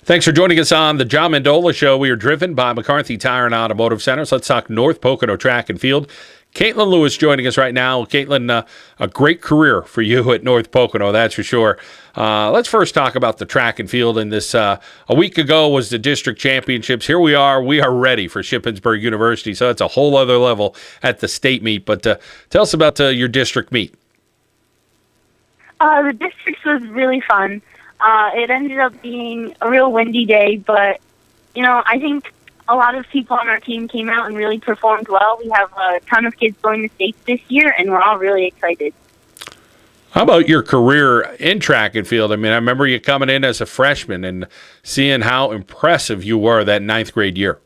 Thanks for joining us on the John Mendola Show. We are driven by McCarthy Tire and Automotive Centers. Let's talk North Pocono Track and Field. Kaitlyn Lewis joining us right now. Kaitlyn, a great career for you at North Pocono, that's for sure. Let's first talk about the track and field. And this, a week ago was the district championships. Here we are ready for Shippensburg University. So it's a whole other level at the state meet. But tell us about your district meet. The district was really fun. It ended up being a real windy day, but, I think a lot of people on our team came out and really performed well. We have a ton of kids going to states this year, and we're all really excited. How about your career in track and field? I mean, I remember you coming in as a freshman and seeing how impressive you were that ninth grade year.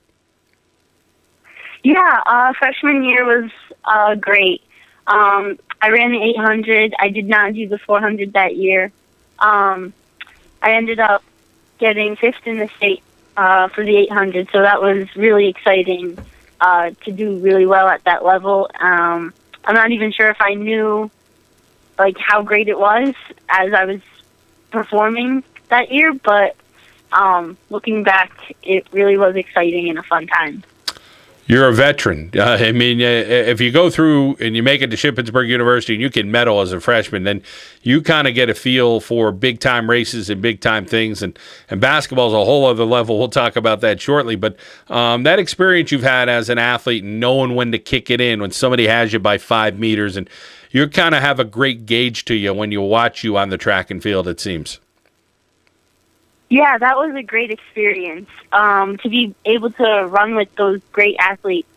Yeah, freshman year was great. I ran the 800. I did not do the 400 that year. I ended up getting fifth in the state for the 800, so that was really exciting to do really well at that level. I'm not even sure if I knew how great it was as I was performing that year, but looking back, it really was exciting and a fun time. You're a veteran. I mean, if you go through and you make it to Shippensburg University and you can medal as a freshman, then you kind of get a feel for big-time races and big-time things. And basketball is a whole other level. We'll talk about that shortly. But that experience you've had as an athlete and knowing when to kick it in when somebody has you by 5 meters, and you kind of have a great gauge to you when you watch you on the track and field, it seems. Yeah, that was a great experience. To be able to run with those great athletes,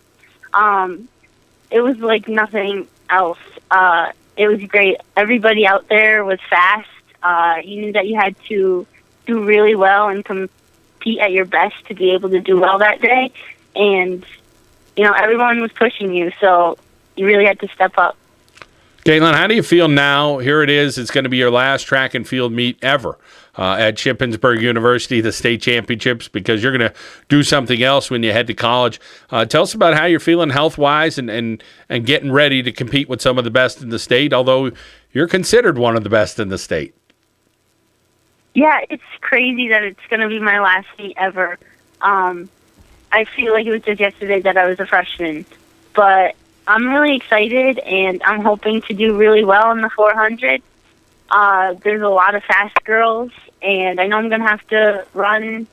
it was like nothing else. It was great. Everybody out there was fast. You knew that you had to do really well and compete at your best to be able to do well that day. And, everyone was pushing you, so you really had to step up. Kaitlyn, how do you feel now? Here it is. It's going to be your last track and field meet ever at Shippensburg University, the state championships, because you're going to do something else when you head to college. Tell us about how you're feeling health-wise and getting ready to compete with some of the best in the state, although you're considered one of the best in the state. Yeah, it's crazy that it's going to be my last meet ever. I feel like it was just yesterday that I was a freshman, but I'm really excited, and I'm hoping to do really well in the 400. There's a lot of fast girls, and I know I'm going to have to run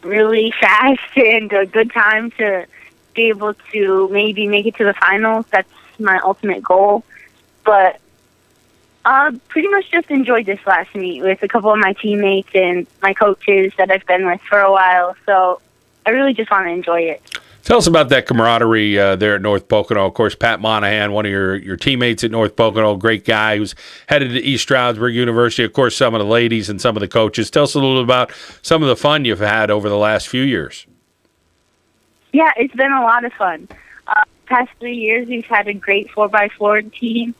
really fast and a good time to be able to maybe make it to the finals. That's my ultimate goal. But pretty much just enjoyed this last meet with a couple of my teammates and my coaches that I've been with for a while. So I really just want to enjoy it. Tell us about that camaraderie there at North Pocono. Of course, Pat Monahan, one of your teammates at North Pocono, great guy who's headed to East Stroudsburg University. Of course, some of the ladies and some of the coaches. Tell us a little about some of the fun you've had over the last few years. Yeah, it's been a lot of fun. Past 3 years, we've had a great 4x4 team.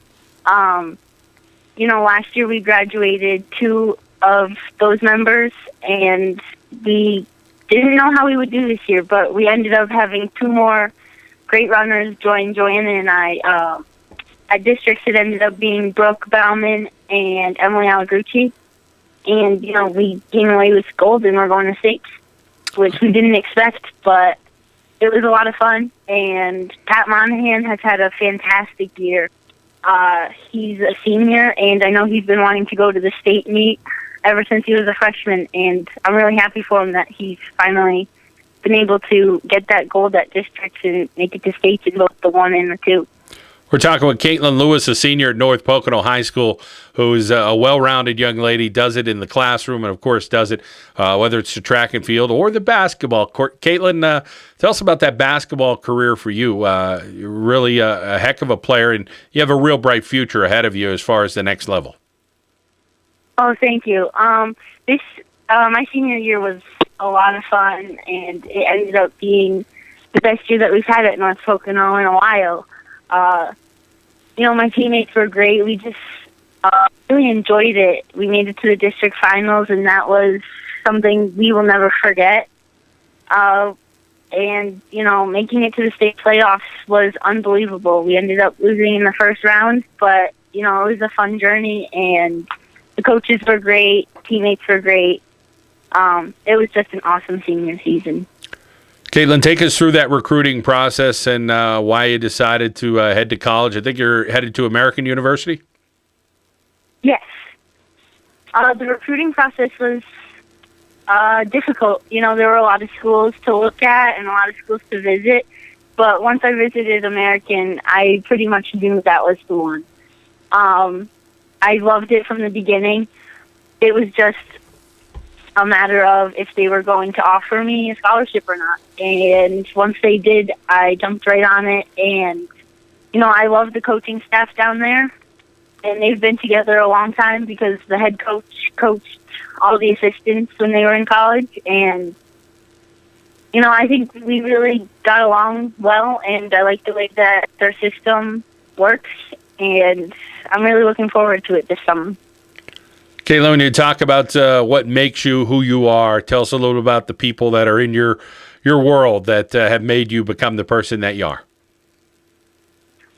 Last year we graduated 2 of those members, and we didn't know how we would do this year, but we ended up having 2 more great runners join Joanna and I. At districts, it ended up being Brooke Bauman and Emily Alagrucci. And, we came away with gold, and we're going to states, which we didn't expect, but it was a lot of fun. And Pat Monahan has had a fantastic year. He's a senior, and I know he's been wanting to go to the state meet ever since he was a freshman, and I'm really happy for him that he's finally been able to get that gold at districts and make it to states in both the 1 and the 2. We're talking with Kaitlyn Lewis, a senior at North Pocono High School, who's a well-rounded young lady, does it in the classroom, and of course does it whether it's the track and field or the basketball court. Kaitlyn, tell us about that basketball career for you. You're really a heck of a player, and you have a real bright future ahead of you as far as the next level. Oh, thank you. My senior year was a lot of fun, and it ended up being the best year that we've had at North Pocono in a while. My teammates were great. We just really enjoyed it. We made it to the district finals, and that was something we will never forget. Making it to the state playoffs was unbelievable. We ended up losing in the first round, but, it was a fun journey, and the coaches were great, teammates were great. it was just an awesome senior season. Kaitlyn, take us through that recruiting process and why you decided to head to college. I think you're headed to American University? Yes. The recruiting process was difficult. There were a lot of schools to look at and a lot of schools to visit. But once I visited American, I pretty much knew that was the one. I loved it from the beginning. It was just a matter of if they were going to offer me a scholarship or not. And once they did, I jumped right on it. And, I love the coaching staff down there. And they've been together a long time because the head coach coached all the assistants when they were in college. And, I think we really got along well. And I like the way that their system works. And I'm really looking forward to it this summer. Kaitlyn, when you talk about what makes you who you are, tell us a little about the people that are in your world that have made you become the person that you are.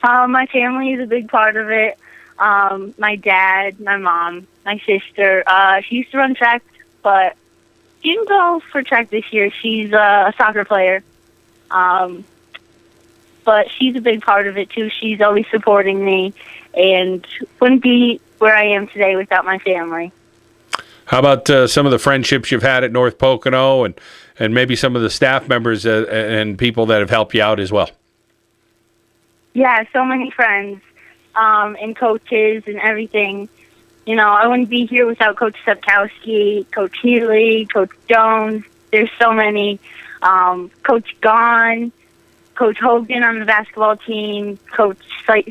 My family is a big part of it. My dad, my mom, my sister. She used to run track, but she didn't go for track this year. She's a soccer player. But she's a big part of it, too. She's always supporting me and wouldn't be where I am today without my family. How about some of the friendships you've had at North Pocono and maybe some of the staff members and people that have helped you out as well? Yeah, so many friends and coaches and everything. I wouldn't be here without Coach Sepkowski, Coach Healy, Coach Jones. There's so many. Coach Gahn, Coach Hogan on the basketball team, Coach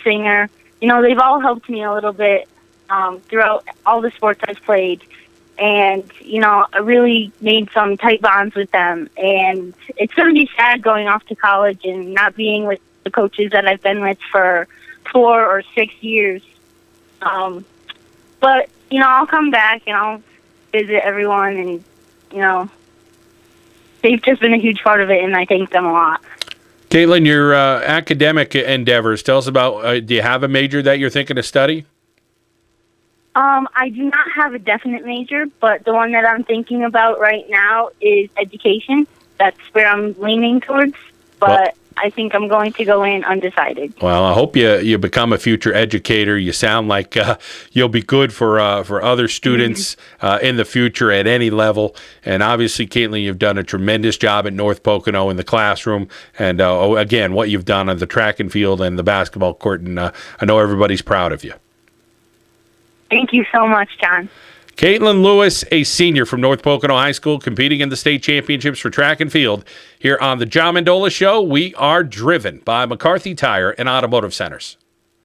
Singer. They've all helped me a little bit throughout all the sports I've played. And, I really made some tight bonds with them. And it's going to be sad going off to college and not being with the coaches that I've been with for 4 or 6 years. But, I'll come back and I'll visit everyone. And, they've just been a huge part of it, and I thank them a lot. Kaitlyn, your academic endeavors, tell us about, do you have a major that you're thinking of study? I do not have a definite major, but the one that I'm thinking about right now is education. That's where I'm leaning towards, but I think I'm going to go in undecided. Well, I hope you become a future educator. You sound like you'll be good for other students in the future at any level. And obviously, Kaitlyn, you've done a tremendous job at North Pocono in the classroom. And again, what you've done on the track and field and the basketball court. And I know everybody's proud of you. Thank you so much, John. Kaitlyn Lewis, a senior from North Pocono High School, competing in the state championships for track and field. Here on the John Mendola Show, we are driven by McCarthy Tire and Automotive Centers.